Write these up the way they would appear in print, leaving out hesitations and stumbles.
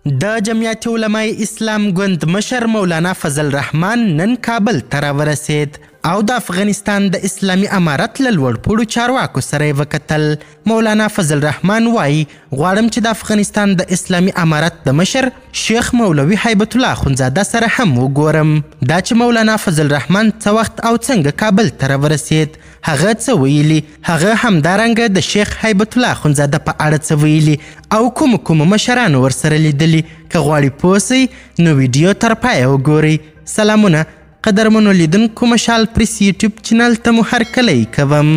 د جمعیت علماء اسلام ګوند مشر مولانا فضل الرحمن نن کابل ته راورسېد او د افغانستان د اسلامي امارت له لوړپوړو چارواکو سره یې وکتل. مولانا فضل الرحمن وایي غواړم چې د افغانستان د اسلامي امارت د مشر شیخ مولوي هیبت الله اخندزاده سره هم وګورم. دا چې مولانا فضل الرحمن څه وخت او څنګه کابل ته راورسېد، هغه څه ویلي، هغه همدارنګه د شیخ هیبت الله اخندزاده په اړه څه ویلي او کومو مشرانو ورسره لیدلي. که غواړئ پوه سئ نو ویډیو تر پایه وګورئ. سلامونه قدرمنو لیدونکو، مشال پریس یوټیوب چینل ته مو هرکلی کوم.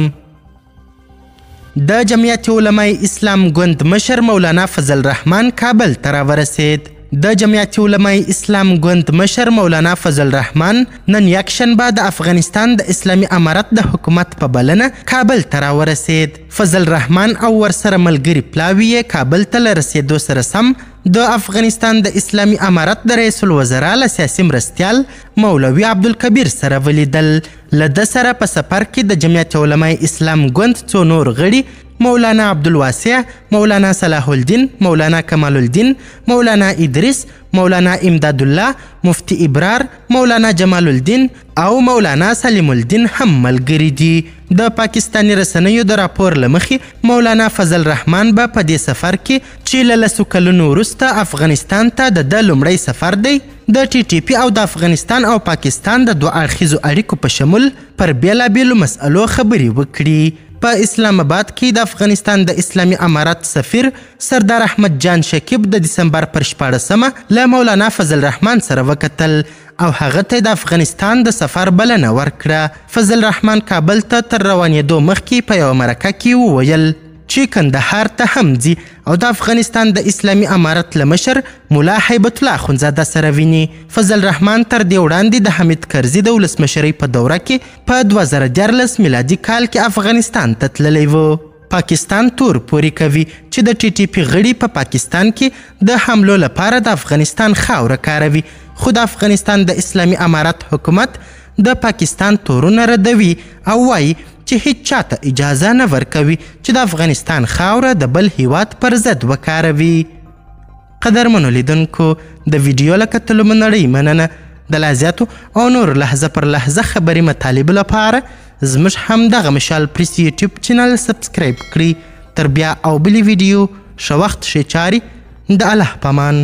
د جمعیت علماء اسلام ګوند مشر مولانا فضل الرحمن کابل ته راورسېد. د جمعیت علماء اسلام ګوند مشر مولانا فضل الرحمن نن یکشنبه د افغانستان د اسلامي امارت د حکومت په بلنه کابل ته راورسېد. فضل الرحمن او ورسره ملګري پلاوي یې کابل ته له رسېدو سره سم د افغانستان د اسلامي امارت د رئیس الوزرا له سیاسي مرستیال مولوي عبدالکبیر سره ولیدل. له ده سره په سفر کې د جمعیت علماء اسلام ګوند څو نور غړي مولانا عبدالواسع، مولانا صلاح الدین، مولانا کمال الدین، مولانا ادریس، مولانا امداد الله، مفتی ابرار، مولانا جمال الدین او مولانا سلیم الدین هم ملګري دي. د پاکستاني رسنیو د راپور له مخې مولانا فضل الرحمن به په دې سفر کې چې له لسو کلونو وروسته افغانستان ته د ده لومړی سفر دی، د ټي ټي پي او د افغانستان او پاکستان د دوه اړخیزو اړیکو په شمول پر بیلابیلو مسئلو خبرې وکړي. په اسلام آباد کې د افغانستان د اسلامي امارت سفیر سردار احمد جان شکیب د دسمبر پر 14مه له مولانا فضل الرحمن سره وکتل او هغه ته د افغانستان د سفر بلنه ورکړه. فضل الرحمن کابل ته تر روانېدو مخکې په یوه مرکه کې وویل چې کندهار ته هم ځي او د افغانستان د اسلامي امارت له مشر ملا هیبت الله اخندزاده سره ویني. فضل الرحمن تر دې وړاندې د حمید کرزي د ولسمشرۍ په دوره کې په 2014 میلادي کال کې افغانستان ته تللی و. پاکستان تور پورې کوي چې د ټي ټي پي غړي په پاکستان کې د حملو لپاره د افغانستان خاوره کاروي، خو د افغانستان د اسلامي امارت حکومت د پاکستان تورونه ردوي او وایي چې هیڅ چاته اجازه نه ورکوي چې د افغانستان خاوره د بل هیواد پر ضد وکاروي. قدرمنو لیدونکو، د ویډیو له کتلو مو نړۍ مننه. د لا زیاتو او نور لحظه پر لحظه خبري مطالبو لپاره زموږ همدغه مشال پریس یوټیوب چینل سبسکرایب کړئ. تر بیا او بلې ویډیو ښه وخت ښې چارې. د الله پامان.